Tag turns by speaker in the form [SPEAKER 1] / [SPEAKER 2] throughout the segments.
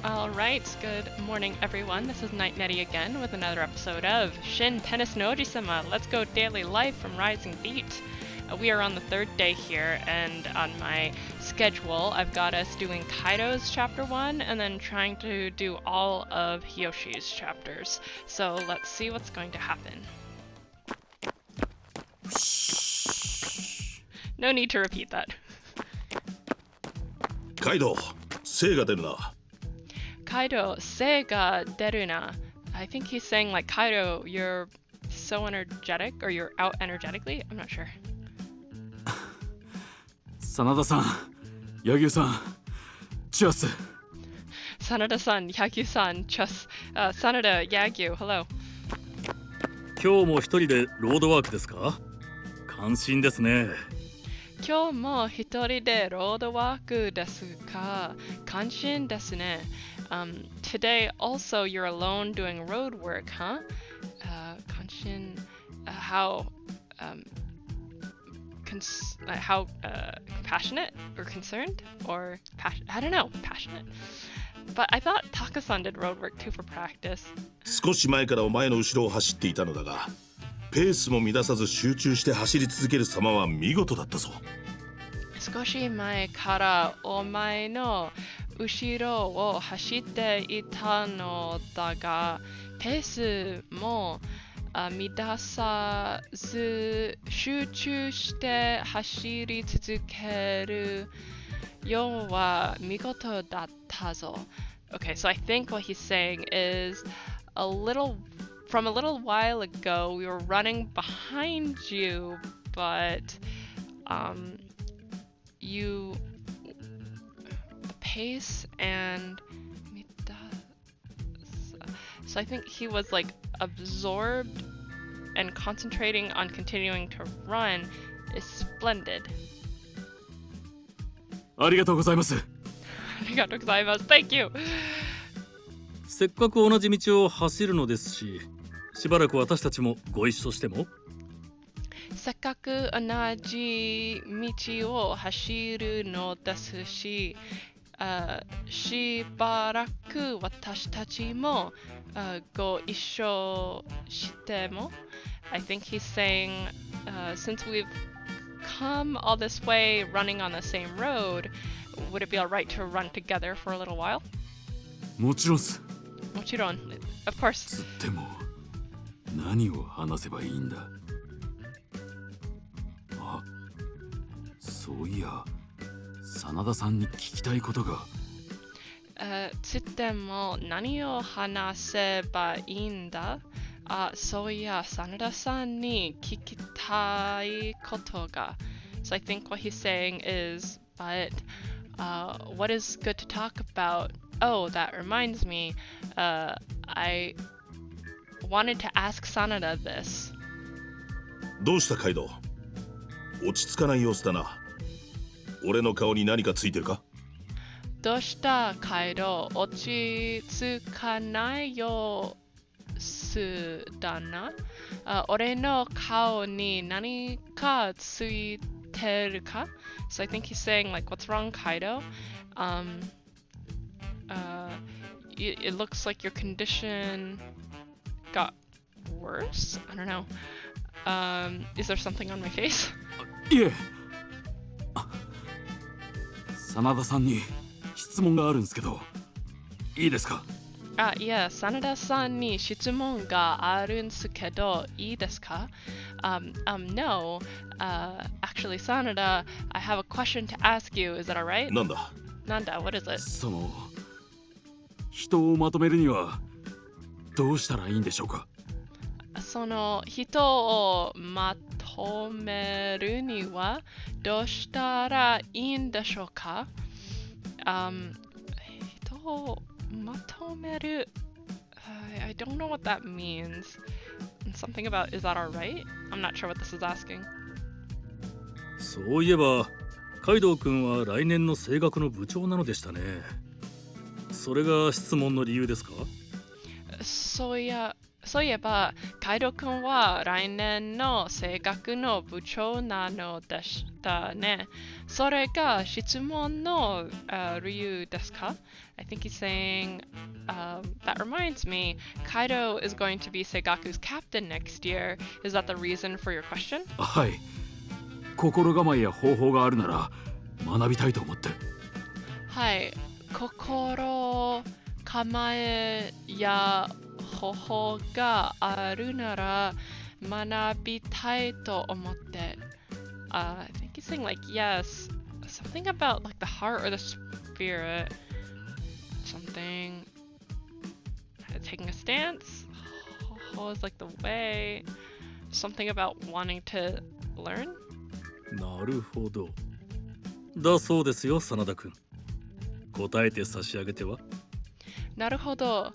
[SPEAKER 1] All right, good morning, everyone. This is Night Netty again with another episode of Shin Tennis no Oji-sama. Let's go daily life from Rising Beat. We are on the third day here, and on my schedule, I've got us doing Kaido's chapter 1 and then trying to do all of Hiyoshi's chapters. So let's see what's going to happen. No need to repeat that.
[SPEAKER 2] Kaido, 精が出るな。
[SPEAKER 1] Kaido, Sega Deruna. I think he's saying like, Kaido, you're so energetic, or you're out energetically? I'm not sure.
[SPEAKER 3] 真田さん、柳生さん、チュアス。
[SPEAKER 1] Sanada-san, Yagyu-san, Chus, Sanada, Yagyu, hello.
[SPEAKER 3] 今日も一人でロードワークですか？関心ですね。
[SPEAKER 1] 今日も一人でロードワークですか？関心ですね。Today also you're alone doing road work, huh? 関心、how compassionate or concerned or I don't know, passionate. But I thought Taka-san did road work too for practice.
[SPEAKER 2] 少し前からお前の後ろを走っていたのだが、ペースも乱さず集中して走り続ける様は見事だったぞ。
[SPEAKER 1] 少し前からお前の後ろを走っていたのだが、ペースも乱さず集中して走り続けるようは見事だったぞ。Okay, so I think what he's saying is from a little while ago, we were running behind you, but the pace and so I think he was like absorbed and concentrating on continuing to run is splendid.
[SPEAKER 3] ありがとうございます。
[SPEAKER 1] Arigatou gozaimasu. Thank you.
[SPEAKER 3] せっかく同じ道を走るのですし、しばらく私たちもご一緒しても。
[SPEAKER 1] せっかく同じ道を走るのですし、しばらく私たちもご一緒しても。I think he's saying, since we've come all this way running on the same road, would it be alright to run together for a little while?
[SPEAKER 3] もちろんす。
[SPEAKER 1] もちろん, of course.
[SPEAKER 3] つっても何を話せばいいんだ。あ、そういや、真田さんに聞きたいことが。
[SPEAKER 1] つっても何を話せばいいんだ。そういや、真田さんに聞きたいことが。So I think what he's saying is, but what is good to talk about? Oh, that reminds me. I wanted to ask Sanada this.
[SPEAKER 2] どうしたカイド？落ち着かない様子だな。俺の顔に何かついてるか？
[SPEAKER 1] どうしたカイド？落ち着かない様子だな。俺の顔に何かついてるか？ So I think he's saying like, what's wrong, Kaido? It looks like your condition got worse? I don't know. Is there something on my face?
[SPEAKER 3] いえ。真田さんに質問があるんですけど、いいですか？
[SPEAKER 1] いや、真田さんに質問があるんですけど、いいですか？ No. Actually, Sanada, I have a question to ask you. Is that alright?
[SPEAKER 2] なんだ？
[SPEAKER 1] なんだ? What is it?
[SPEAKER 3] 人をまとめるにはどうしたらいいんでしょうか？
[SPEAKER 1] その人をまとめるにはどうしたらいいんでしょうか？人をまとめる I don't know what that means. Something about, is that alright? I'm not sure what this is asking.
[SPEAKER 3] そういえば、カイドウ君は来年の声楽の部長なのでしたね。それが質問の理由ですか？
[SPEAKER 1] そういえば、カイドウ君は来年の声楽の部長なのでしたね。それが質問の、理由ですか? I think he's saying, that reminds me, Kaido is going to be Seigaku's captain next year. Is that the reason for your question?
[SPEAKER 4] はい。心構えや方法があるなら学びたいと思って。
[SPEAKER 1] はい。心構えや方法があるなら学びたいと思って。I think he's saying like, yes, something about like the heart or the spirit. Something, taking a stance. Ho is like the way. Something about wanting to learn.
[SPEAKER 3] なるほど。だそうですよ、真田君。答えて差し上げては。
[SPEAKER 1] なるほど。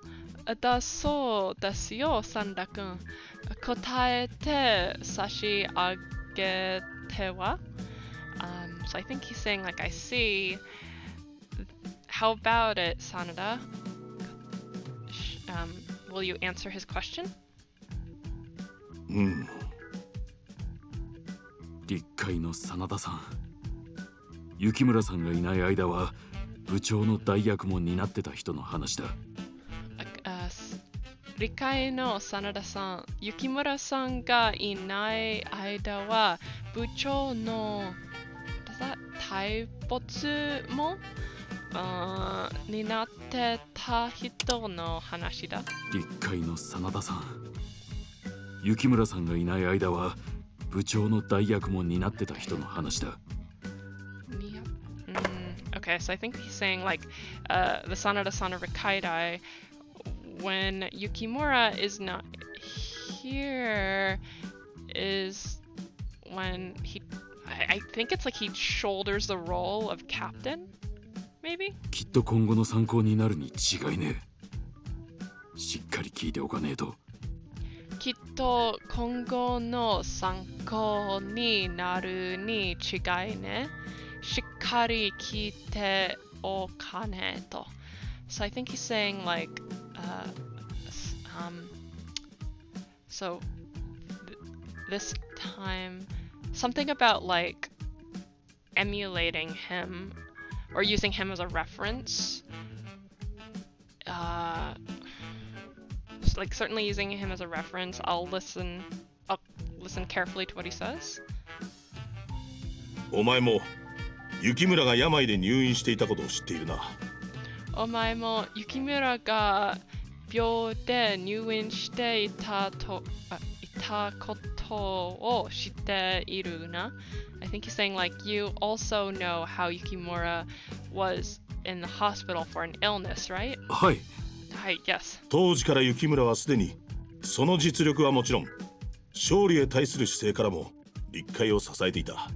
[SPEAKER 1] だそうですよ、真田君。答えて差し上げては。So I think he's saying like, I see. How about it, Sanada? Will you answer his question?
[SPEAKER 4] 立会の真田さん。雪村さんがいない間は部長の代役も担ってた人の話だ。
[SPEAKER 1] 理解の真田さん、雪村さんがいない間は部長の対没も担ってた人の話だ。
[SPEAKER 4] 立会の真田さん。雪村さんがいない間は部長の代役も担ってた人の話だ。
[SPEAKER 1] Okay, so I think he's saying like the Sanada son of Rikaidai, when Yukimura is not here, is when I think it's like he shoulders the role of captain, maybe?
[SPEAKER 4] きっと今後の参考になるに違いねえ。しっかり聞いておかねえと。
[SPEAKER 1] きっと今後の参考になるに違いね。しっかり聞いておかねと。So I think he's saying like, so this time, something about like emulating him or using him as a reference. Like certainly using him as a reference. I'll listen carefully to what he says.
[SPEAKER 2] お前も雪村が病で入院していたことを知っているな。
[SPEAKER 1] お前も雪村が病で入院していたことを知っているな。I think he's saying like you also know how Yukimura was in the hospital for an illness, right?
[SPEAKER 4] はい。
[SPEAKER 1] はい、yes.
[SPEAKER 2] 当時から雪村はすでにその実力はもちろん勝利へ対する姿勢からも立会を支えていた。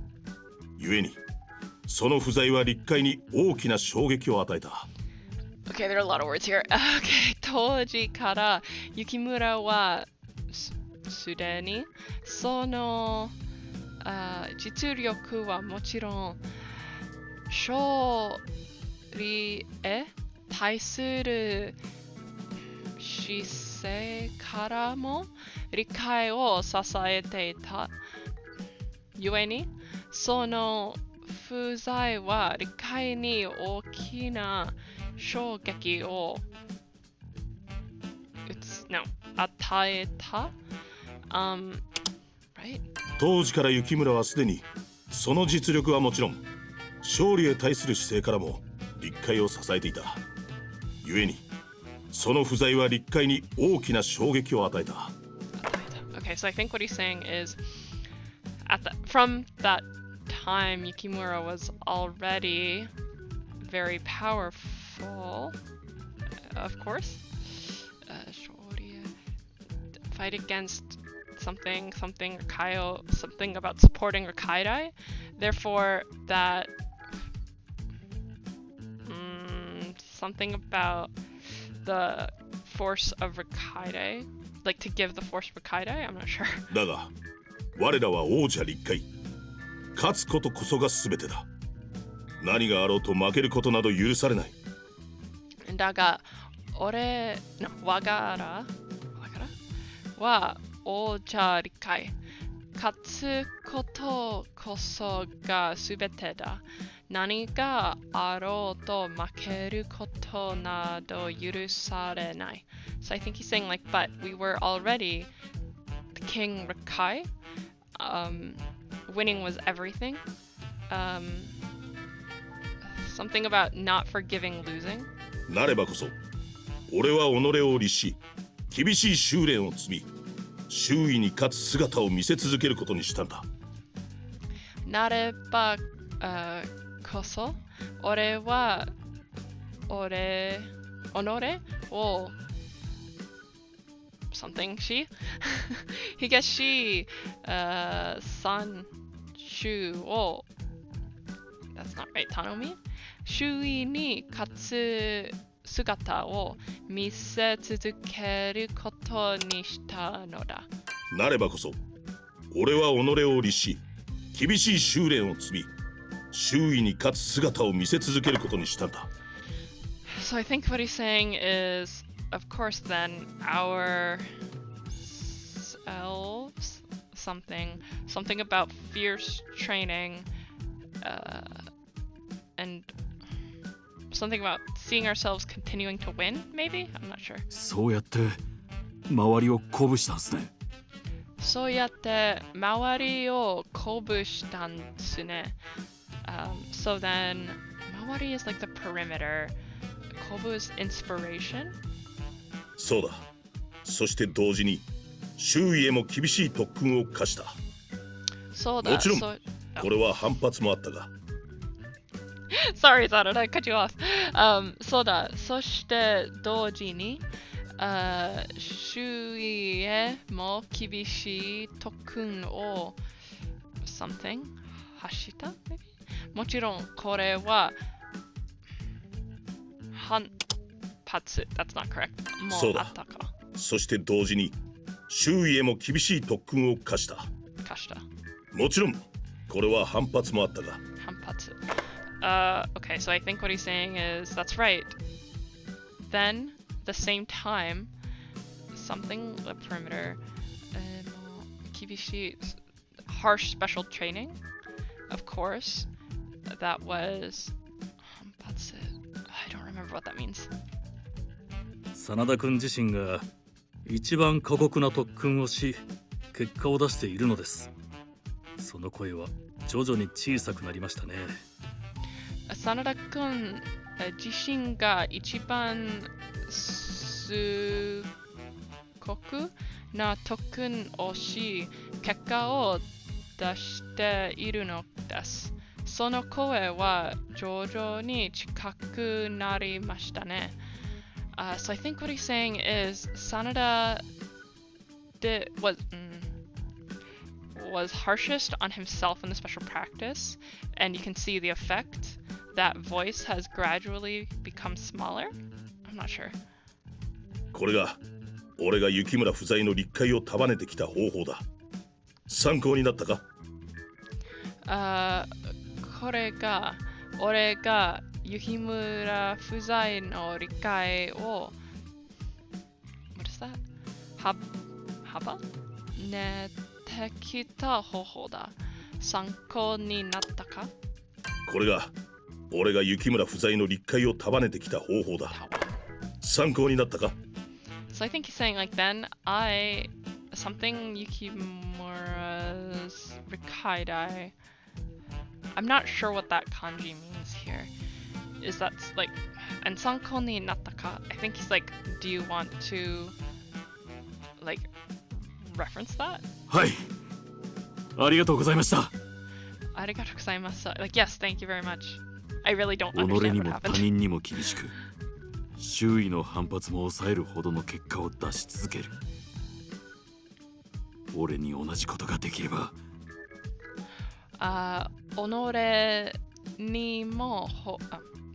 [SPEAKER 2] 故にその不在は立会に大きな衝撃を与えた。
[SPEAKER 1] Okay, there are a lot of words here. Okay, 当時から雪村はすでにその実力はもちろん勝利へ対する姿勢からも理解を支えていた。故にその不在は理解に大きな衝撃を与えた。Right?
[SPEAKER 2] 当時から雪村はすでにその実力はもちろん勝利へ対する姿勢からも立会を支えていた。故にその不在は立会に大きな衝撃を与えた。
[SPEAKER 1] Okay, so I think what he's saying is from that time Yukimura was already very powerful, of course. Fight against something Rikaio, something about supporting Rikaidai. Therefore, that something about the force of Rikaidai, like to give the force of Rikaidai. I'm not sure.
[SPEAKER 2] だが、我らは王者立会。勝つことこそが全てだ。何があろうと負けることなど許されない。
[SPEAKER 1] だが、我らは王者立会。勝つことこそがすべてだ。何があろうと負けることなど許されない。So I think he's saying like, but we were already the King Rakai. Winning was everything. Something about not forgiving losing.
[SPEAKER 2] なればこそ俺は己を律し厳しい修練を積み周囲に勝つ姿を見せ続けることにしたんだ。
[SPEAKER 1] なれば、こそ俺は己を something she三周を that's not right 頼み周囲に勝つ姿を見せ続けることにしたのだ。
[SPEAKER 2] なればこそ俺は己を律し厳しい修練を積み周囲に勝つ姿を見せ続けることにしたんだ。
[SPEAKER 1] So I think what he's saying is, of course, then our selves, something about fierce training, and something about seeing ourselves continuing to win, maybe? I'm not sure.
[SPEAKER 4] そうやって周りを鼓舞したんすね。
[SPEAKER 1] そうやって周りを鼓舞したんですね。So then, 周り is like the perimeter. 鼓舞 is inspiration.
[SPEAKER 2] そうだ。そして同時に周囲へも厳しい特訓を課した。
[SPEAKER 1] そうだ。
[SPEAKER 2] もちろんこれは反発もあったが。
[SPEAKER 1] Sorry, Zara, I cut you off. そうだ。そして同時に、周囲へも厳しい特訓を something 走った maybe? もちろんこれは反発 that's not correct もうあったか。
[SPEAKER 2] そして同時に周囲へも厳しい特訓を課した。もちろんこれは反発もあったが。
[SPEAKER 1] 反発。Okay, so I think what he's saying is that's right. Then, the same time, something the perimeter, kibishi, harsh special training. Of course, that was. I don't remember what that means.
[SPEAKER 3] 真田君自身が一番過酷な特訓をし結果を出しているのです。その声は徐々に小さくなりましたね。
[SPEAKER 1] 真田君自身が一番すごくな特訓をし結果を出しているのです。その声は徐々に近くなりましたね。So I think what he's saying is Sanada was harshest on himself in the special practice, and you can see the effect. That voice has gradually become smaller. I'm not sure.
[SPEAKER 2] これが俺が雪村不在の立会を束ねてきた方法だ。参考になったか？
[SPEAKER 1] これが俺が雪村不在の立会を What is that? 幅ねてきた方法だ。参考になったか？
[SPEAKER 2] これが俺が雪村不在の立会を束ねてきた方法だ。参考になったか？
[SPEAKER 1] So I think he's saying like then something Yukimura's Rikaidai. I'm not sure what that kanji means here. Is that like and sanko ni nattaka? I think he's like, do you want to like reference that?
[SPEAKER 4] はい。ありがとうございました。
[SPEAKER 1] Arigatou gozaimashita. Like yes, thank you very much. I really don't
[SPEAKER 4] 己
[SPEAKER 1] understand
[SPEAKER 4] に
[SPEAKER 1] what
[SPEAKER 4] も他
[SPEAKER 1] happened.
[SPEAKER 4] 人にも厳しく周囲の反発も抑えるほどの結果を出し続ける。俺に同じことができれば。
[SPEAKER 1] 己にも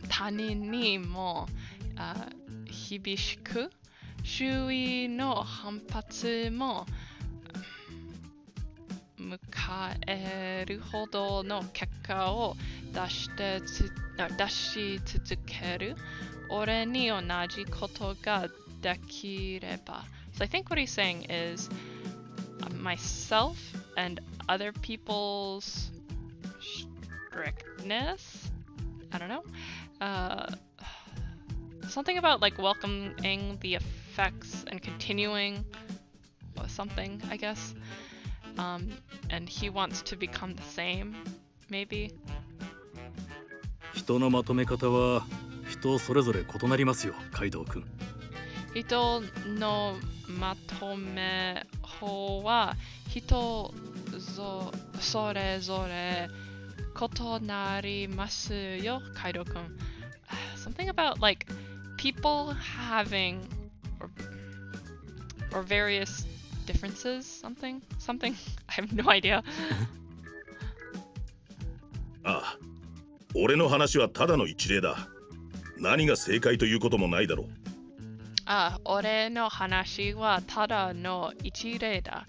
[SPEAKER 1] 他人にも厳しく周囲の反発も迎えるほどの結果を出し続ける俺に同じことができれば So I think what he's saying is myself and other people's strictness. I don't know. Something about like welcoming the effects and continuing something, I guess. And he wants to become the same, maybe.
[SPEAKER 3] 人のまとめ方は人それぞれ異なりますよ、カイドウ君。
[SPEAKER 1] 人のまとめ法は人それぞれ異なりますよ、カイドウ君。Something about like people having or various differences, something. I have no idea.
[SPEAKER 2] ああ、俺の話はただの一例だ。何が正解ということもないだろう。
[SPEAKER 1] 俺の話はただの一例だ。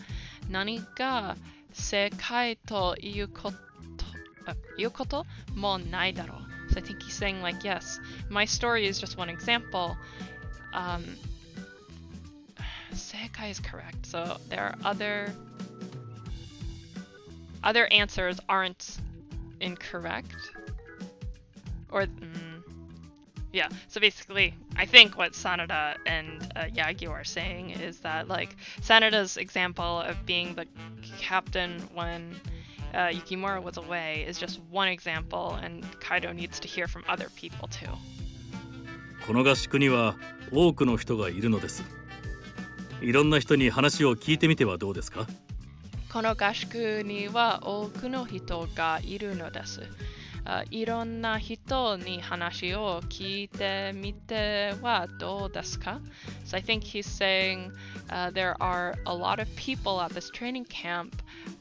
[SPEAKER 1] 何が正解ということもないだろう。So I think he's saying like, yes, my story is just one example. Sekai is correct. So there are other answers aren't incorrect. Or yeah. So basically, I think what Sanada and Yagyu are saying is that like Sanada's example of being the captain when Yukimura was away is just one example, and Kaido needs to hear from other people too.
[SPEAKER 3] この合宿には多くの人がいるのです。いろんな人に話を聞いてみてはどうですか？
[SPEAKER 1] この合宿には多くの人がいるのです。いろんな人に話を聞いてみてはどうですか？ So I think he's saying there are a lot of people at this training camp.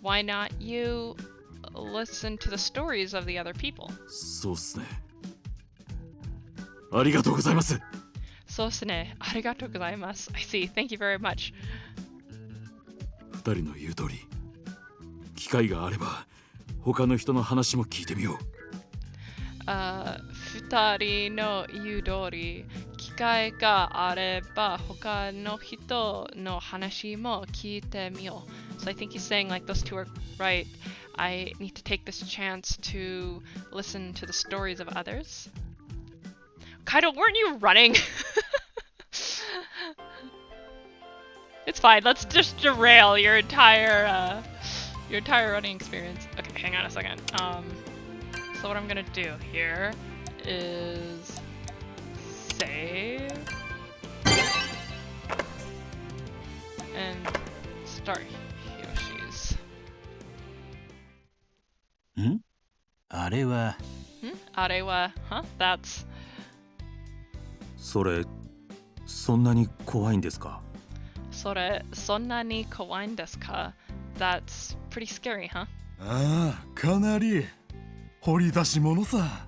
[SPEAKER 1] Why not you listen to the stories of the other people?
[SPEAKER 4] そうっすね。ありがとうございます。
[SPEAKER 1] そうっすね。ありがとうございます。I see. Thank you very much.
[SPEAKER 4] 二人の言う通り、機会があれば他の人の話も聞いてみよう。
[SPEAKER 1] 二人の言う通り、機会があれば他の人の話も聞いてみよう。So I think he's saying like those two are right. I need to take this chance to listen to the stories of others. Kaido, weren't you running? It's fine. Let's just derail your entire running experience. Okay, hang on a second. So what I'm gonna do here is save and start Yoshi's.
[SPEAKER 5] あれは
[SPEAKER 1] Arewa, huh? That's
[SPEAKER 5] それそんなに怖いんですか？
[SPEAKER 1] それそんなに怖いんですか? That's pretty scary, huh?
[SPEAKER 6] ああ、かなり掘り出し物さ。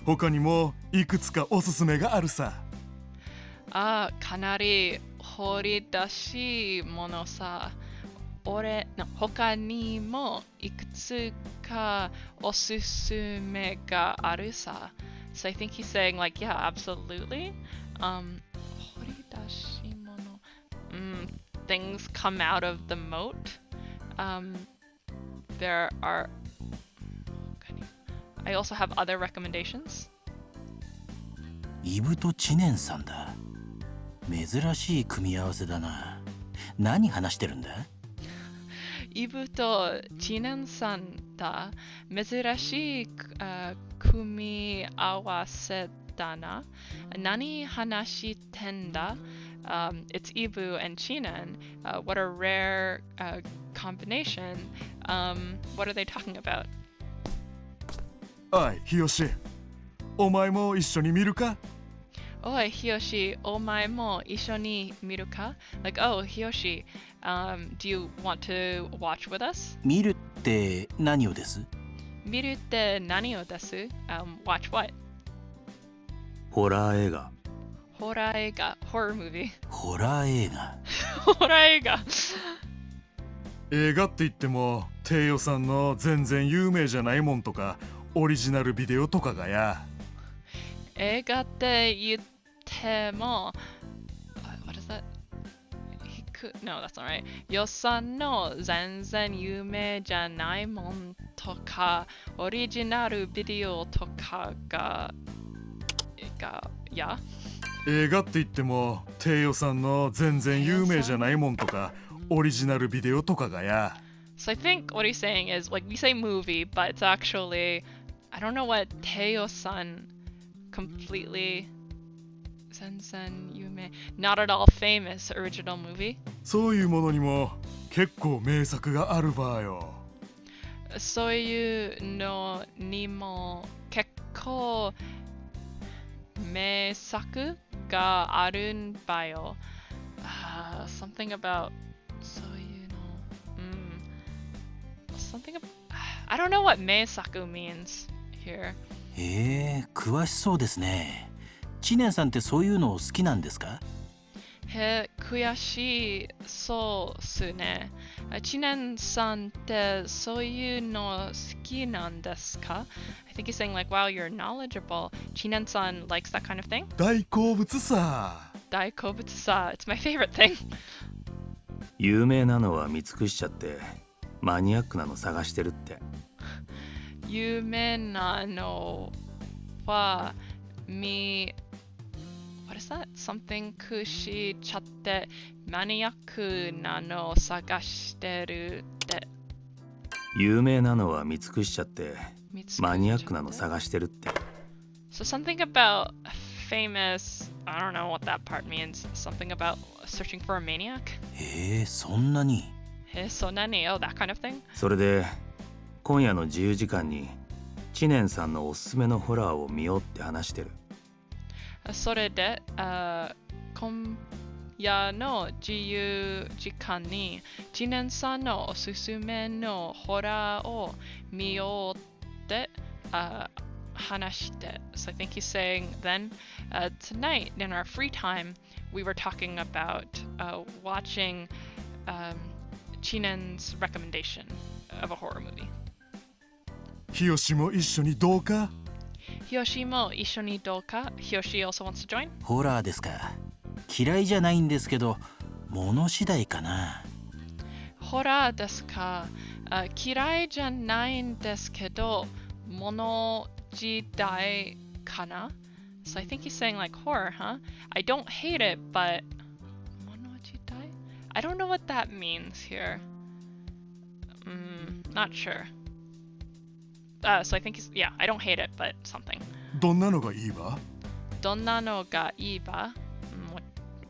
[SPEAKER 6] 他にもいくつかおすすめがあるさ。
[SPEAKER 1] かなり掘り出し物さ。俺の他にもいくつかおすすめがあるさ。So I think he's saying like, yeah, absolutely. 掘り出し物。Things come out of the moat. There are. I also have other recommendations.
[SPEAKER 5] イブと知念さんだ。珍しい組み合わせだな。何話してるんだ？
[SPEAKER 1] イブと知念さんだ。珍しい組み合わせだな。何話してんだ？It's Ibu and Chinen. What a rare combination. What are they talking about?
[SPEAKER 6] おい、日吉。お前も一緒に見るか？
[SPEAKER 1] おい、日吉、お前も一緒に見るか？ Like, oh, Hiyoshi, do you want to watch with us?
[SPEAKER 5] 見るって何をです？
[SPEAKER 1] 見るって何をです？ Watch what?
[SPEAKER 5] ホラー映画。
[SPEAKER 1] ホラー映画、horror movie.
[SPEAKER 5] ホラー映画。
[SPEAKER 1] ホラー映画。
[SPEAKER 6] 映画って言っても、低予算の全然有名じゃないもんとか、オリジナルビデオとかがや。
[SPEAKER 1] 映画って言っても、what is that? No, that's not right. 予算の全然有名じゃないもんとか、オリジナルビデオとかや。
[SPEAKER 6] 映画って言っても低予算の全然有名じゃないもんとかオリジナルビデオとかがや。
[SPEAKER 1] So I think what he's saying is, like, we say movie, but it's actually, I don't know what Teo-san completely, Sensen Yume, not at all famous original movie.
[SPEAKER 6] そういうものにも結構名作があるばよ。
[SPEAKER 1] そういうのにも結構名作があるんばよ。Something about そういうの。Something about, I don't know what 名作 means here.
[SPEAKER 5] 詳しそうですね。知念さんってそういうの好きなんですか？
[SPEAKER 1] 悔しそうっすね。知念さんってそういうの好きなんですか？ I think he's saying like, wow, you're knowledgeable. 知念さん likes that kind of thing?
[SPEAKER 6] 大好物さ。
[SPEAKER 1] 大好物さ。It's my favorite thing.
[SPEAKER 7] 有名なのは見尽くしちゃってマニアックなの探してるって。
[SPEAKER 1] 有名なのはWhat is that? Something くしちゃってマニアックなの探してるって。
[SPEAKER 7] 有名なのは見尽くしちゃってマニアックなの探してるって。
[SPEAKER 1] So something about famous, I don't know what that part means. Something about searching for a maniac?
[SPEAKER 5] そんなに。
[SPEAKER 1] そんなに? Oh, that kind of thing?
[SPEAKER 7] それで今夜の自由時間に知念さんのおすすめのホラーを見ようって話してる。
[SPEAKER 1] それで、今夜の自由時間に知念さんのおすすめのホラーを見ようって、話して。So I think he's saying then, tonight in our free time, we were talking about watching Chinen's recommendation of a horror movie.
[SPEAKER 6] 日吉も一緒にどうか？
[SPEAKER 1] Hiyoshi も一緒にどうか？ Hiyoshi also wants to join?
[SPEAKER 5] ホラーですか。嫌いじゃないんですけど、物次第かな。
[SPEAKER 1] ホラーですか？嫌いじゃないんですけど、物時代かな？ So I think he's saying like horror, huh? I don't hate it, but 物時代? I don't know what that means here. Not sure. So I think he's, yeah, I don't hate it, but something.
[SPEAKER 6] どんなのがいいば？
[SPEAKER 1] どんなのがいいば?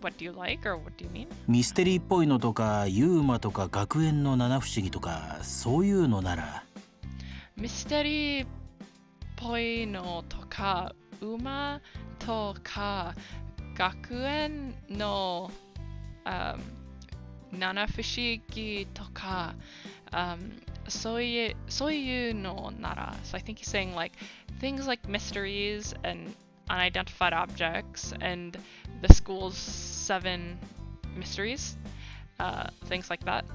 [SPEAKER 1] What do you like or what do you mean?
[SPEAKER 5] ミステリーっぽいのとか、ユーマとか学園の七不思議とか、そういうのなら。
[SPEAKER 1] ミステリーっぽいのとか、馬とか、学園の、七不思議とか、そういうのなら。So I think he's saying like things like mysteries and unidentified objects and the school's 7 mysteries, things like that.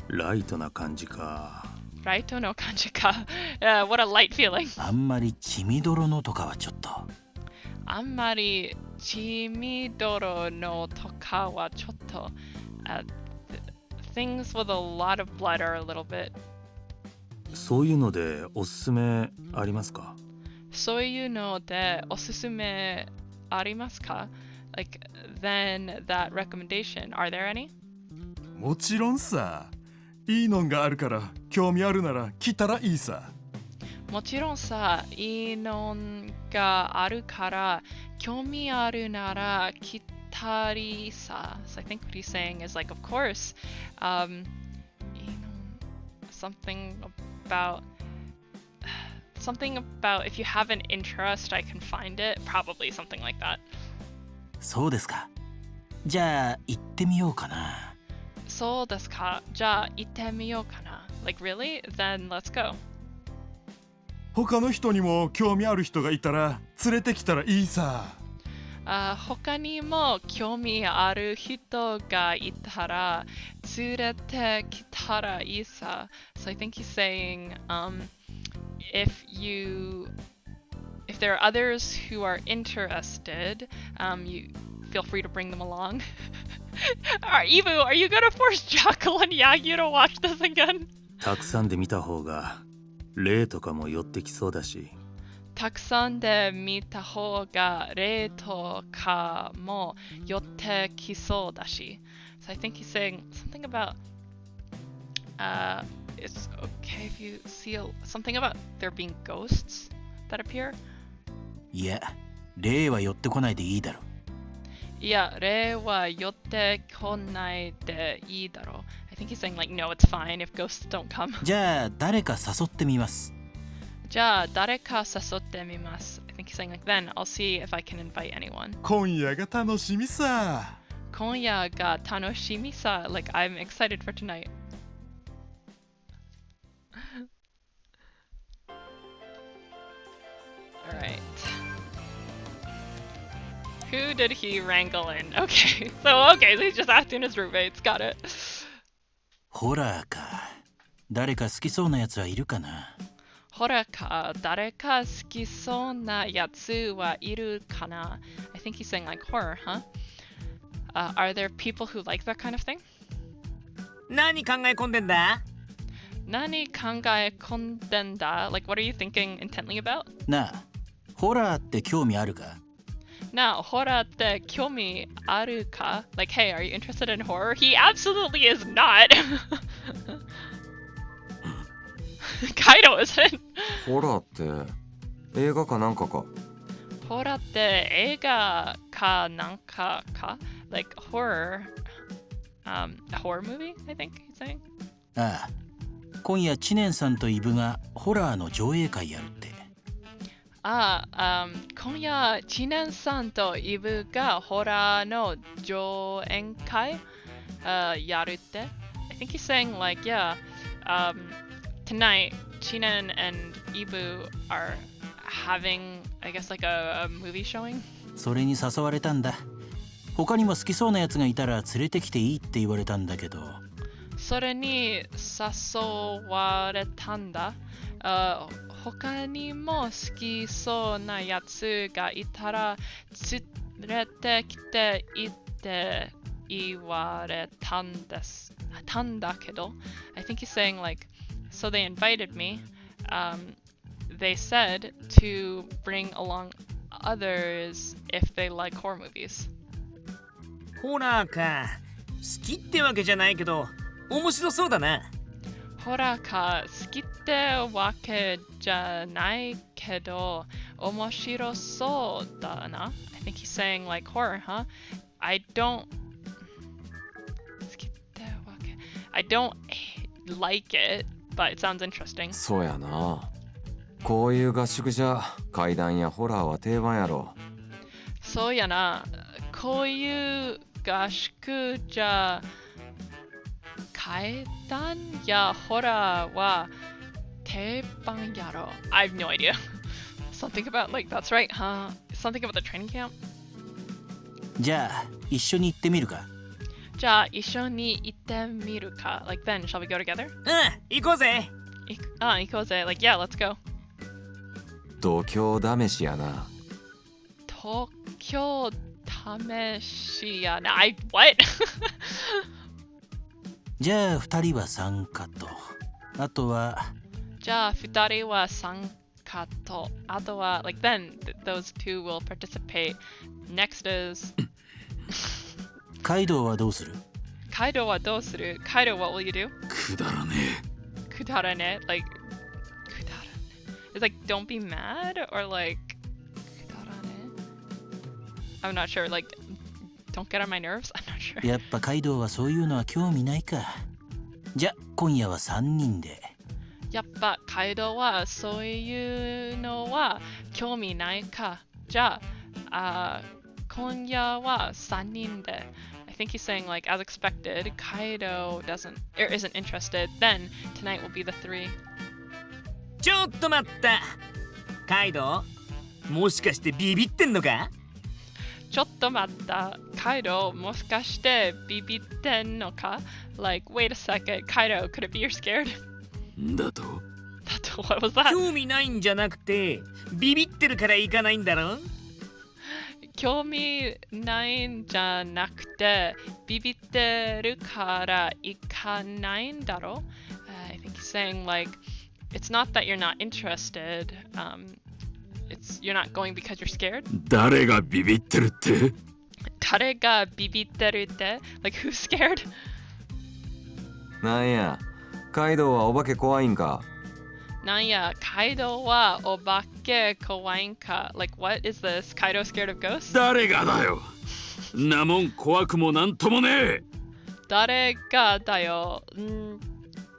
[SPEAKER 7] ライトな感じか。
[SPEAKER 1] ライトの感じか。What a light feeling.
[SPEAKER 5] あんまり血みどろのとかはちょっと。
[SPEAKER 1] あんまり血みどろのとかはちょっと。Things with a lot of blood are a little bit.
[SPEAKER 7] そういうのでおすすめありますか？
[SPEAKER 1] そういうのでおすすめありますか？ Like, then that recommendation, are there any?
[SPEAKER 6] もちろんさ。いいのがあるから興味あるなら来たらいいさ。
[SPEAKER 1] もちろんさ、いいのがあるから興味あるなら来たりさ。So I think what he's saying is like, of course, something about if you have an interest, I can find it. Probably something like that.
[SPEAKER 5] そうですか。じゃあ行ってみようかな。
[SPEAKER 1] そうですか。じゃあ行ってみようかな。Like really? Then let's go.
[SPEAKER 6] 他の人にも興味ある人がいたら連れてきたらいいさ。
[SPEAKER 1] 他にも興味ある人がいたら連れてきたらいいさ。So I think he's saying, if there are others who are interested, you feel free to bring them along. Alright, Ibu, are you gonna force Jackal and Yagyu to watch this again?
[SPEAKER 7] たくさんで見た方が霊とかも寄ってきそうだし。
[SPEAKER 1] たくさんで見た方が霊とかも寄ってきそうだし。So I think he's saying something about it's okay if you see something about there being ghosts that appear.
[SPEAKER 5] いや、霊は寄ってこないでいいだろ。
[SPEAKER 1] いや、霊は寄ってこないでいいだろう。I think he's saying like, no, it's fine if ghosts don't come.
[SPEAKER 5] じゃあ誰か誘ってみます。
[SPEAKER 1] じゃあ誰か誘ってみます。I think he's saying like, then I'll see if I can invite anyone.
[SPEAKER 6] 今夜が楽しみさ。
[SPEAKER 1] 今夜が楽しみさ。Like, I'm excited for tonight. Alright. Who did he wrangle in? Okay, so he's just acting as roommates. Got it.
[SPEAKER 5] ホラーか。誰か好きそうなやつはいるかな。
[SPEAKER 1] ホラーか。誰か好きそうなやつはいるかな。I think he's saying like horror, huh? Are there people who like that kind of thing?
[SPEAKER 8] 何考え込んでんだ？
[SPEAKER 1] 何考え込んでんだ？ Like, what are you thinking intently about?
[SPEAKER 5] なあ、ホラーって興味あるか？
[SPEAKER 1] なあ、ホラーって興味あるか？ Like, hey, are you interested in horror? He absolutely is not! Kaido isn't!
[SPEAKER 9] ホラーって映画かなんかか。
[SPEAKER 1] ホラーって映画かなんかか？ Like, horror... a horror movie, I think he's saying?
[SPEAKER 5] ああ、今夜知念さんとイブがホラーの上映会やるって。
[SPEAKER 1] 今夜知念さんとイブがホラーの上演会、やるって。I think he's saying like, yeah, tonight Chinen and Ibu are having, I guess, like a movie showing.
[SPEAKER 5] それに誘われたんだ。他にも好きそうなやつがいたら連れてきていいって言われたんだけど。
[SPEAKER 1] それに誘われたんだ。他にも好きそうなやつがいたら連れてきていいって言われたんだけど。I think he's saying like, so they invited me. They said to bring along others if they like horror movies.
[SPEAKER 8] ホラーか。好きってわけじゃないけど面白そうだな。
[SPEAKER 1] ホラーか好きってわけじゃないけど面白そうだな。I think he's saying like horror, huh? I don't like it, but it sounds interesting.
[SPEAKER 9] そうやな。こういう合宿じゃ怪談やホラーは定番やろ。
[SPEAKER 1] そうやな。こういう合宿じゃ怪談やホラーは定番やろ。I have no idea. Something about like that's right, huh? Something about the training camp?
[SPEAKER 5] じゃあ一緒に行ってみるか。
[SPEAKER 1] じゃあ一緒に行ってみるか。Like then, shall we go together?
[SPEAKER 8] 行こうぜ。
[SPEAKER 1] 行こうぜ。Like yeah, let's go.
[SPEAKER 9] 度胸試しやな。
[SPEAKER 1] 東京試しやな。what?
[SPEAKER 5] じゃあ2人は参加と。あとは。
[SPEAKER 1] じゃあ2人は参加と。あとは、like then, those two will participate. Next is.
[SPEAKER 5] カイドウはどうする？
[SPEAKER 1] カイドウはどうする？カイドウ what will you do?
[SPEAKER 4] くだらね
[SPEAKER 1] え。くだらねえ。Like, くだらねえ。It's like, don't be mad or like, くだらねえ。I'm not sure. Like, don't get on my nerves? I'm not sure.
[SPEAKER 5] やっぱカイドウはそういうのは興味ないか。じゃ今夜は3人で。
[SPEAKER 1] やっぱカイドウはそういうのは興味ないか。じゃあ、今夜は3人で。I think he's saying like, as expected, Kaido isn't interested. Then tonight will be the three.
[SPEAKER 8] ちょっと待った。カイドウ、もしかしてビビってんのか？
[SPEAKER 1] ちょっと待った。カイドウ、もしかしてビビってんのか？ Like, wait a second. Kaido, could it be you're scared?
[SPEAKER 4] え。だと
[SPEAKER 1] what was that?
[SPEAKER 8] 興味ないんじゃなくてビビってるから行かないんだろ？
[SPEAKER 1] 興味ないんじゃなくて、ビビってるから行かないんだろ? I think he's saying like, it's not that you're not interested. It's you're not going because you're scared.
[SPEAKER 4] 誰がビビってるって？
[SPEAKER 1] 誰がビビってるって Like who's scared?
[SPEAKER 9] なんや、カイドウはお化け怖いんか？
[SPEAKER 1] なんや、カイドウはお化け怖いんか Like what is this? Kaido scared of ghosts?
[SPEAKER 4] 誰がだよ。なもん怖くもなんともねえ。
[SPEAKER 1] 誰がだよ。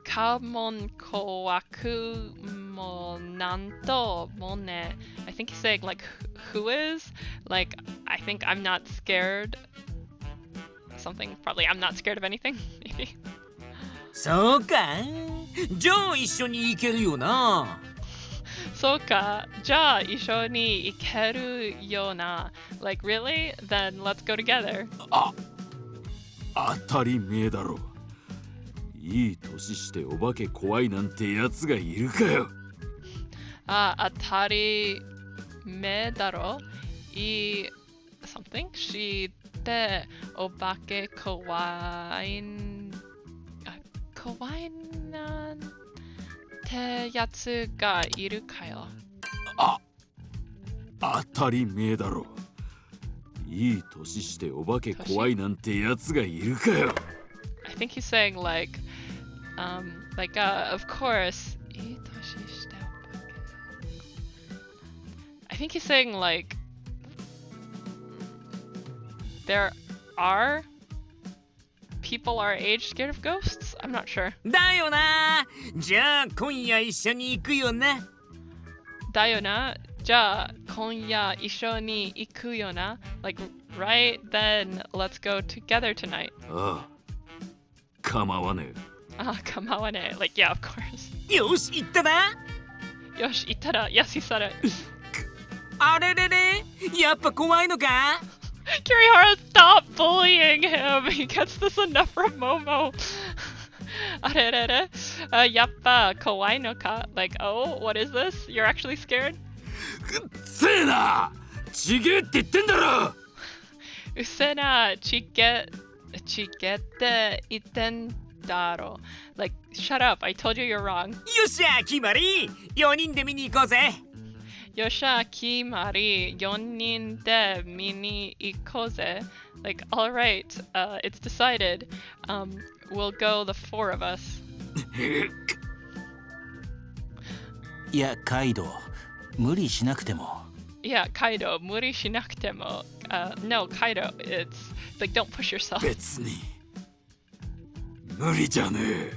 [SPEAKER 1] かもん怖くもなんともね。I think he's saying like who is? Like I think I'm not scared. Something probably I'm not scared of anything. Maybe.
[SPEAKER 8] そうか。じゃあ一緒に行けるよな。
[SPEAKER 1] そうか。じゃあ一緒に行けるよな。Like really? Then let's go together.
[SPEAKER 4] 当たり前だろ。いい年してお化け怖いなんてやつがいるかよ。
[SPEAKER 1] 当たり前だろ。いい something 知ってお化け怖いなんてやつがいるかよ。
[SPEAKER 4] 当たり前だろ。いい年してお化け怖いなんてやつがいるかよ。
[SPEAKER 1] I think he's saying like of course いい年してお化けI think he's saying like there are people our age scared of ghosts? I'm not sure.
[SPEAKER 8] だよな。じゃあ今夜一緒に行くよな。
[SPEAKER 1] だよな。じゃあ今夜一緒に行くよな。Like right then let's go together tonight.
[SPEAKER 4] ああ、構わねえ。
[SPEAKER 1] 構わねえ。Like yeah of course.
[SPEAKER 8] よし行ったな。
[SPEAKER 1] よし行ったらYes he said it.
[SPEAKER 8] あれれれやっぱ怖いのか
[SPEAKER 1] Kirihara, stop bullying him. He gets this enough from Momo. あれれれやっぱ怖いのか Like, oh, what is this? You're actually scared?
[SPEAKER 4] せえなちげえって言ってんだろ
[SPEAKER 1] うっせえなちげって言ってんだろ Like, shut up. I told you you're wrong.
[SPEAKER 8] よっしゃ決まり !4 人で見に行こうぜ
[SPEAKER 1] よっしゃ決まり4人で見に行こうぜ Like, alright, it's decided. We'll go the 4 of us.
[SPEAKER 5] いや、カイドウ、無理しなくても。
[SPEAKER 1] いや、カイドウ、無理しなくても。No, カイドウ、it's like, don't push yourself.
[SPEAKER 4] 別に無理じゃねえ。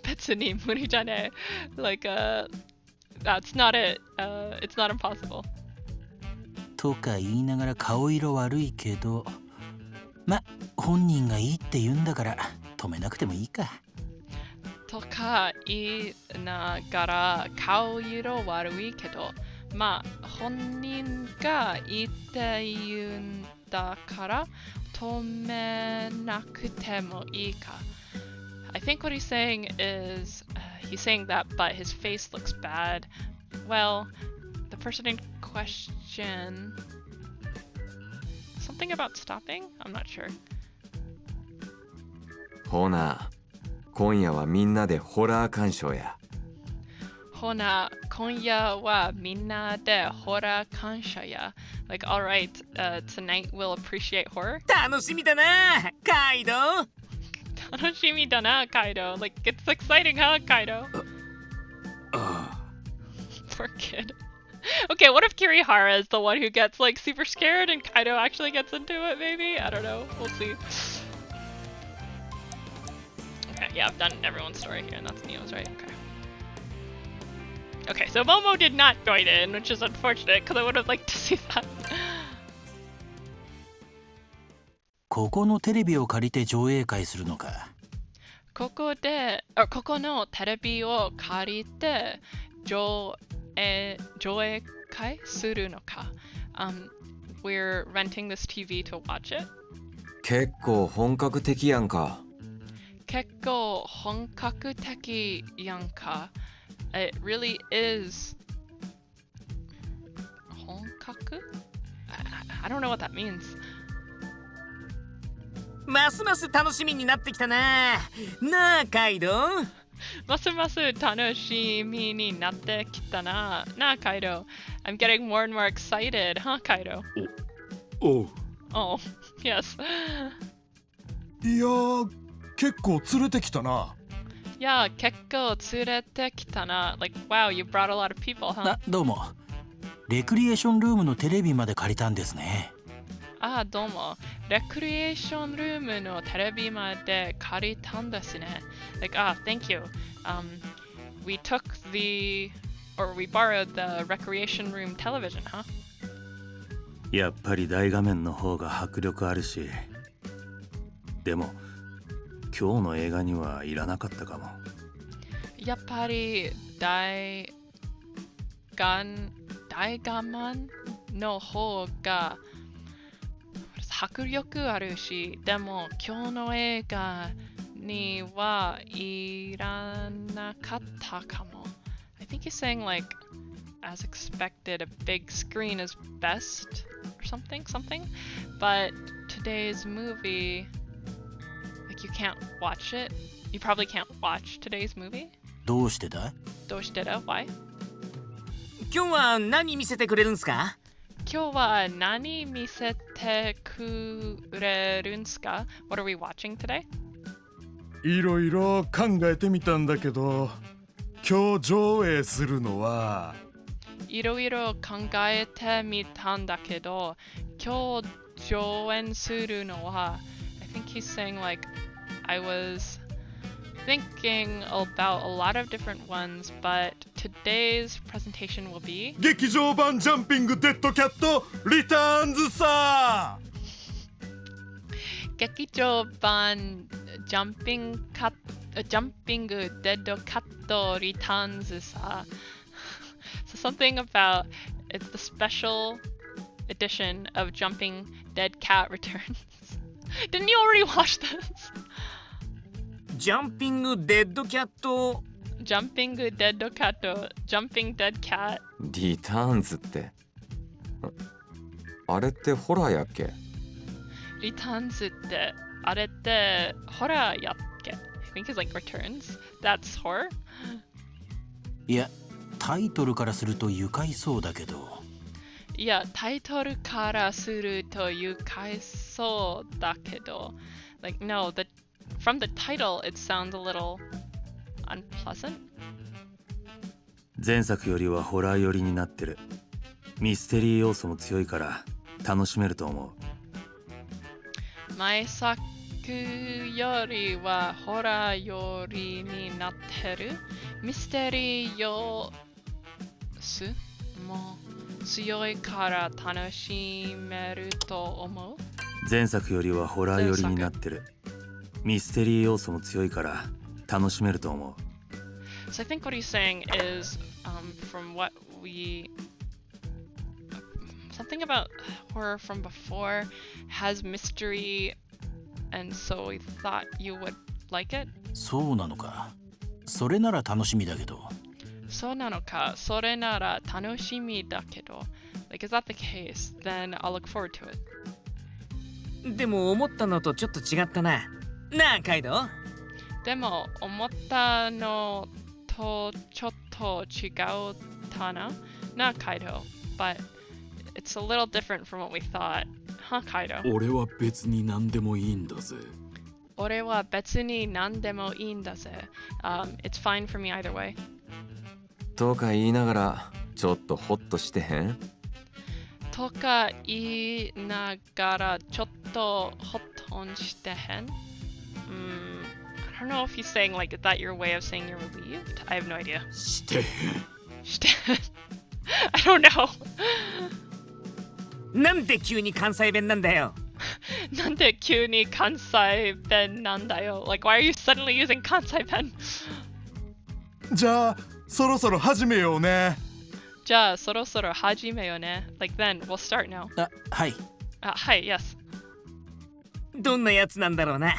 [SPEAKER 1] 別に無理じゃねえ。Like, that's not it. It's not impossible.
[SPEAKER 5] とか言いながら顔色悪いけど、ま、本人がいいって言うんだから止めなくてもいいか。
[SPEAKER 1] とか言いながら顔色悪いけど、まあ本人がいいって言うんだから止めなくてもいいか。I think what he's saying is he's saying that, but his face looks bad. Well, the person in question. Something about stopping? I'm not sure.
[SPEAKER 9] ほな、今夜はみんなでホラー鑑賞や。
[SPEAKER 1] ほな、今夜はみんなでホラー鑑賞や。Like, alright, tonight we'll appreciate horror.
[SPEAKER 8] 楽しみだなカイドウ
[SPEAKER 1] 楽しみだな、Kaido. Like, it's exciting, huh, Kaido? Poor kid. Okay, what if Kirihara is the one who gets, like, super scared and Kaido actually gets into it, maybe? I don't know. We'll see. Okay, yeah, I've done everyone's story here, and that's Neo's, right? Okay. Okay, so Momo did not join in, which is unfortunate, because I would have liked to see that.
[SPEAKER 5] ここのテレビを借りて上映会するのか。
[SPEAKER 1] ここのテレビを借りて上映会するのか。We're renting this TV to watch it.
[SPEAKER 9] 結構本格的やんか。
[SPEAKER 1] 結構本格的やんか。It really is 本格 I don't know what that means.
[SPEAKER 8] ますます楽しみになってきたな。なあ、カイドウ。
[SPEAKER 1] ますます楽しみになってきたな。なあ、カイドウ。I'm getting more and more excited, huh, Kaido?
[SPEAKER 6] おう。
[SPEAKER 1] Oh, yes.
[SPEAKER 6] いやー、結構連れてきたな。
[SPEAKER 1] Yeah, 結構連れてきたな。Like, wow, you brought a lot of people, huh?
[SPEAKER 5] どうも。レクリエーションルームのテレビまで借りたんですね。
[SPEAKER 1] あ、どうも。レクリエーションルームのテレビまで借りたんですね。Like, thank you. We took or we borrowed the recreation room television, huh?
[SPEAKER 7] やっぱり大画面の方が迫力あるし、でも今日の映画にはいらなかったかも。
[SPEAKER 1] やっぱり大画面の方が迫力あるし、でも今日の映画にはいらなかったかも。I think he's saying like, as expected, a big screen is best or something. But today's movie, like you can't watch it. You probably can't watch today's movie.
[SPEAKER 5] どうしてだ？
[SPEAKER 1] どうしてだ？ Why?
[SPEAKER 8] 今日は何見せてくれるんすか？
[SPEAKER 1] 今日は何見せてくれるんすか？ What are we watching today?
[SPEAKER 6] いろいろ考えてみたんだけど、今日上映するのはい
[SPEAKER 1] ろいろ考えてみたんだけど、今日上演するのは I think he's saying like I was thinking about a lot of different ones, but today's presentation will be
[SPEAKER 6] 劇場版ジャンピングデッドキャットリターンズさ。
[SPEAKER 1] 劇場版ジャンピングデッドキャットリターンズさ。So something about it's the special edition of Jumping Dead Cat Returns. Didn't you already watch this?
[SPEAKER 8] ジャンピングデッドキャット。
[SPEAKER 1] Jumping Dead Cat, Jumping Dead Cat.
[SPEAKER 9] リターンズってあれってホラーやっけ？
[SPEAKER 1] リターンズってあれってホラーやっけ？ I think it's like returns. That's horror?
[SPEAKER 5] いや、タイトルからすると愉快そうだけど。
[SPEAKER 1] いや、タイトルからすると愉快そうだけど。Like, no, from the title it sounds a little unpleasant.
[SPEAKER 7] 前作よりはホラー寄りになってる。ミステリー要素も強いから楽しめると思う。
[SPEAKER 1] 前作よりはホラー寄りになってる。ミステリー要素も強いから楽しめると思う。
[SPEAKER 7] 前作よりはホラー寄りになってる。ミステリー要素も強いから楽しめると思う。
[SPEAKER 1] So I think what he's saying is, from what something about horror from before has mystery, and so we thought you would like it.
[SPEAKER 5] そうなのか。それなら楽しみだけど。
[SPEAKER 1] そうなのか。それなら楽しみだけど。Like, is that the case? Then I'll look forward to it.
[SPEAKER 8] でも思ったのとちょっと違ったな。なあ、カイドウ。
[SPEAKER 1] でも思ったのとちょっと違ったな。な、カイドウ。But it's a little different from what we thought. Huh, カイドウ。
[SPEAKER 4] 俺は別に何でもいいんだぜ。
[SPEAKER 1] 俺は別に何でもいいんだぜ。It's fine for me either way.
[SPEAKER 9] とか言いながらちょっとホッとしてへん？
[SPEAKER 1] とか言いながらちょっとホッとしてへん？I don't know if he's saying like, is that your way of saying you're relieved? I have no idea.
[SPEAKER 4] してへん。
[SPEAKER 1] してへん。I don't know.
[SPEAKER 8] なんで急に関西弁なんだよ。
[SPEAKER 1] なんで急に関西弁なんだよ。Like, why are you suddenly using 関西弁？
[SPEAKER 6] じゃあそろそろ始めようね。
[SPEAKER 1] じゃあそろそろ始めようね。Like then, we'll start now.
[SPEAKER 5] はい。
[SPEAKER 1] はい、yes.
[SPEAKER 8] どんなやつなんだろうな。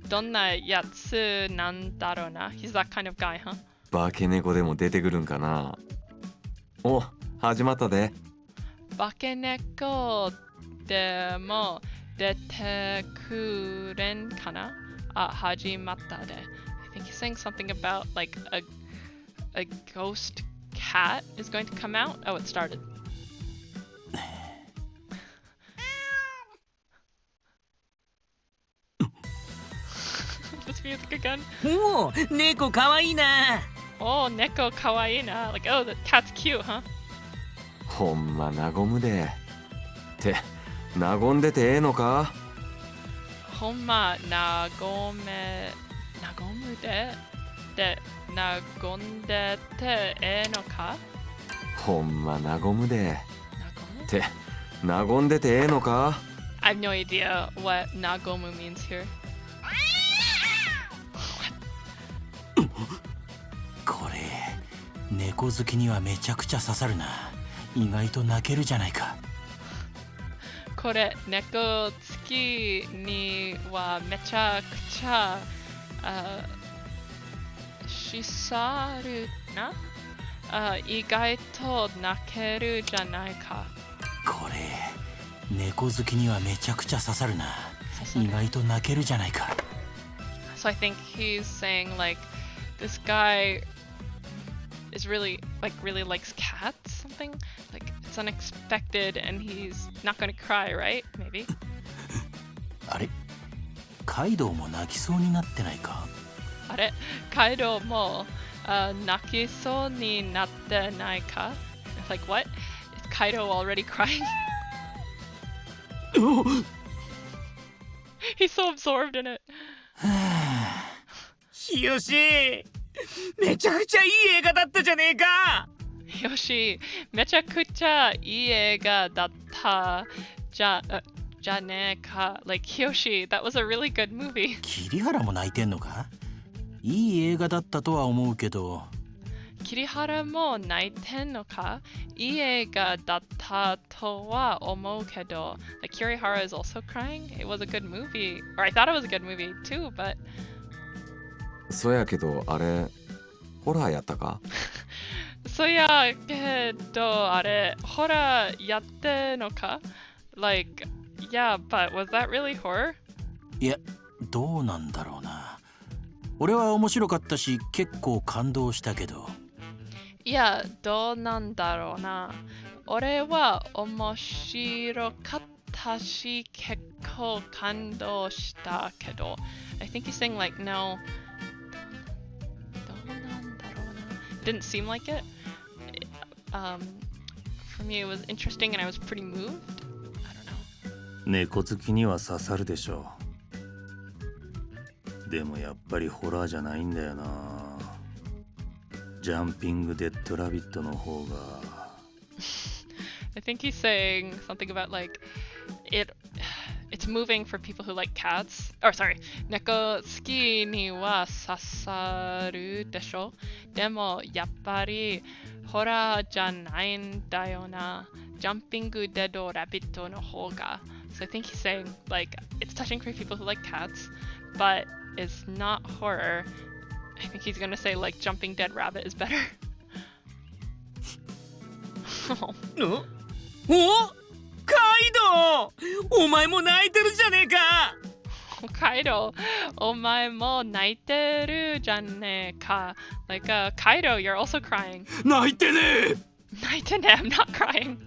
[SPEAKER 1] どんなやつなんだろうな。He's that kind of guy, huh?
[SPEAKER 9] 化け猫でも出てくるんかな。お、始まったで。
[SPEAKER 1] 化け猫でも出てくれんかな始まったで。I think he's saying something about like a ghost cat is going to come out. Oh, it started. This music again.
[SPEAKER 8] おお、猫かわいいな。
[SPEAKER 1] Oh, neko kawaii na. Like, oh, the cat's cute, huh?
[SPEAKER 9] ほんま和むで。って和んでてええのか？
[SPEAKER 1] ほんまなごむで和んでてええのか？
[SPEAKER 9] ほんま和むで。
[SPEAKER 1] 和む？
[SPEAKER 9] って和んでてええのか？
[SPEAKER 1] I have no idea what nagomu means here.
[SPEAKER 5] これ猫好きにはめちゃくちゃ刺さるな。意外と泣けるじゃないか。
[SPEAKER 1] これ猫好きにはめちゃくちゃ刺さるな。意外と泣けるじゃないか。
[SPEAKER 5] これ猫好きにはめちゃくちゃ刺さるな。意外と泣けるじゃないか。
[SPEAKER 1] So I think he's saying like this guy is really likes cats, something like it's unexpected and he's not gonna cry, right? Maybe.
[SPEAKER 5] あれカイドウも泣きそうになってないか？
[SPEAKER 1] あれカイドウも泣きそうになってないか？ Like what? Is Kaido already crying? He's so absorbed in it.
[SPEAKER 8] ひよし、めちゃくちゃいい映画だったじゃねえか。
[SPEAKER 1] よし、めちゃくちゃいい映画だったじゃねえか。Like Hiyoshi, that was a really good movie.
[SPEAKER 5] 桐原も泣いてんのか？いい映画だったとは思うけど。
[SPEAKER 1] 桐原も泣いてんのか？いい映画だったとは思うけど。Like Kirihara is also crying. It was a good movie. Or I thought it was a good movie too, but
[SPEAKER 9] そやけどあれホラーやったか？
[SPEAKER 1] そやけどあれホラーやってんのか？ Like, yeah, but was that really horror?
[SPEAKER 5] いや、どうなんだろうな。俺は面白かったし結構感動したけど。
[SPEAKER 1] いや、どうなんだろうな。俺は面白かったし結構感動したけど。I think he's saying like, no. どうなんだろうな。It didn't seem like it. For me, it was interesting and I was pretty moved. I don't know.
[SPEAKER 7] 猫好きには刺さるでしょう。でもやっぱりホラーじゃないんだよな。ジャンピングデッドラビットの方が。
[SPEAKER 1] I think he's saying something about like it's moving for people who like cats. Or sorry, 猫好きには刺さるでしょ。でもやっぱりホラーじゃないんだよな。ジャンピングデッドラビットの方が。So I think he's saying like it's touching for people who like cats, but it's not horror. I think he's gonna say like Jumping Dead Rabbit is better.
[SPEAKER 8] おカイドウ、お前も泣いてるじゃねえか。
[SPEAKER 1] カイドウ、お前も泣いてるじゃねえか。Like, Kaido, you're also crying.
[SPEAKER 4] 泣いてねえ。
[SPEAKER 1] 泣いてね、I'm not crying.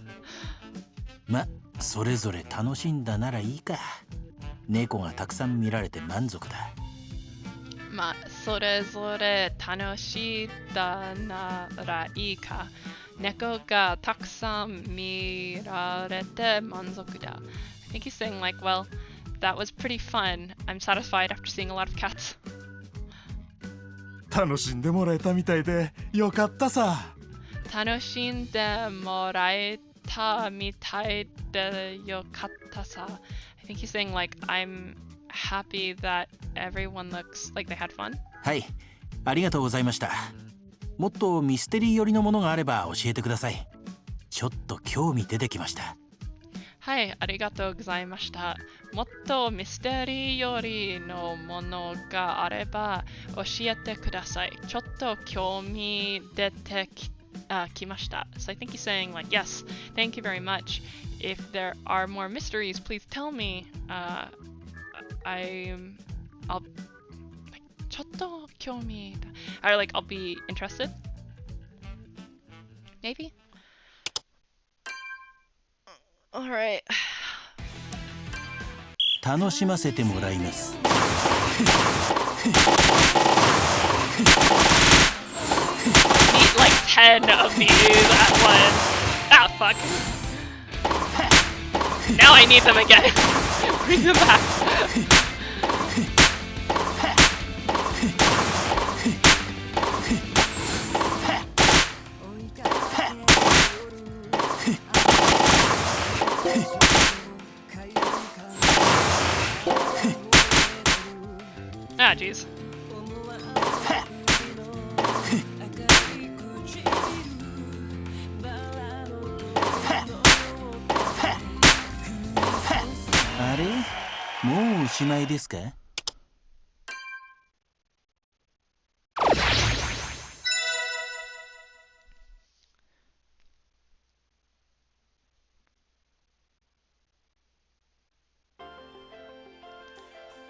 [SPEAKER 5] ま、それぞれ楽しんだならいいか。猫がたくさん見られて満足だ。
[SPEAKER 1] まあ、それぞれ楽しんだならいいか。猫がたくさん見られて満足だ。I think he's saying like, well, that was pretty fun. I'm satisfied after seeing a lot of cats.
[SPEAKER 6] 楽しんでもらえたみたいでよかったさ。
[SPEAKER 1] 楽しんでもらえたみたいでよかったさ。I think he's saying like, I'm happy that everyone looks like they had fun.
[SPEAKER 5] はい、ありがとうございました。もっとミステリー寄りのものがあれば教えてください。ちょっと興味出てきました。
[SPEAKER 1] はい、ありがとうございました。もっとミステリー寄りのものがあれば教えてください。ちょっと興味出てきました。So I think he's saying like, yes, thank you very much. if there are more mysteries, please tell me. I'll like ちょっと興味 or like I'll be interested. Maybe. All right.
[SPEAKER 5] 楽しませてもらいます。
[SPEAKER 1] Need like 10 of these at once. Ah, fuck. Now I need them again. Bring them back. Ah, jeez.
[SPEAKER 5] Are? もうおしまいですか?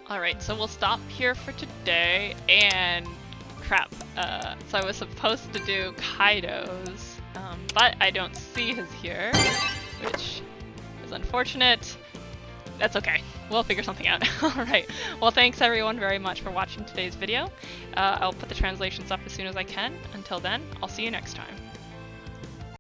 [SPEAKER 1] Alright, so we'll stop here for today, and crap, so I was supposed to do Kaido's, but I don't see his here, which is unfortunate. That's okay, we'll figure something out. Alright, well thanks everyone very much for watching today's video. I'll put the translations up as soon as I can. Until then, I'll see you next time.